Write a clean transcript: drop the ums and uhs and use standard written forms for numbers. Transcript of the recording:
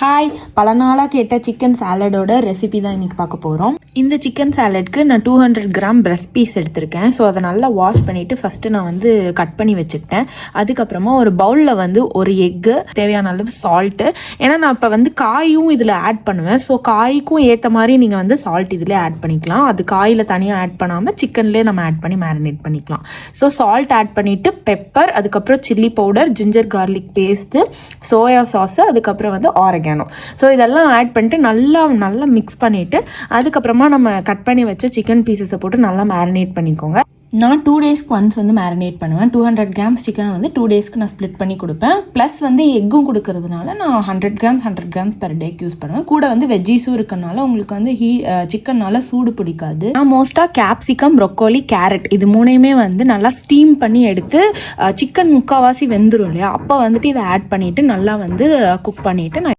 Hi, பல நாளாக கேட்ட சிக்கன் சாலடோட ரெசிபி தான் இன்றைக்கி பார்க்க போகிறோம். இந்த சிக்கன் சாலட்க்கு நான் 200 கிராம் பிரஸ்ட் பீஸ் எடுத்திருக்கேன். ஸோ அதை நல்லா வாஷ் பண்ணிவிட்டு ஃபஸ்ட்டு நான் வந்து கட் பண்ணி வச்சுக்கிட்டேன். அதுக்கப்புறமா ஒரு பவுலில் வந்து ஒரு எக்கு, தேவையான அளவு சால்ட்டு, ஏன்னா நான் இப்போ வந்து காயும் இதில் ஆட் பண்ணுவேன். ஸோ காய்க்கும் ஏற்ற மாதிரி நீங்கள் வந்து சால்ட் இதிலே ஆட் பண்ணிக்கலாம். அது காயில் தனியாக ஆட் பண்ணாமல் சிக்கன்லேயே நம்ம ஆட் பண்ணி மேரினேட் பண்ணிக்கலாம். ஸோ சால்ட் ஆட் பண்ணிவிட்டு பெப்பர், அதுக்கப்புறம் chilli powder, ginger garlic paste, soya sauce, அதுக்கப்புறம் வந்து ஆரஞ்சு. ஸோ இதெல்லாம் ஆட் பண்ணிட்டு நல்லா மிக்ஸ் பண்ணிவிட்டு அதுக்கப்புறமா நம்ம கட் பண்ணி வச்ச சிக்கன் பீசஸை போட்டு நல்லா மேரினேட் பண்ணிக்கோங்க. நான் 2 டேஸ்க்கு ஒன்ஸ் வந்து மேரினேட் பண்ணுவேன். 200 கிராம்ஸ் சிக்கனை வந்து 2 டேஸ்க்கு நான் ஸ்ப்ளிட் பண்ணி கொடுப்பேன். ப்ளஸ் வந்து எக்கும் கொடுக்கறதுனால நான் 100 கிராம்ஸ் பெர் டேக்கு யூஸ் பண்ணுவேன். கூட வந்து வெஜ்ஜீஸும் இருக்கனால உங்களுக்கு வந்து சிக்கன்னால சூடு பிடிக்காது. நான் மோஸ்ட்டாக கேப்சிகம், ப்ரொக்கோலி, கேரட் இது மூணையுமே வந்து நல்லா ஸ்டீம் பண்ணி எடுத்து சிக்கன் முக்கால்வாசி வெந்துடும் இல்லையா, அப்போ வந்துட்டு இதை ஆட் பண்ணிவிட்டு நல்லா வந்து குக் பண்ணிவிட்டு நான்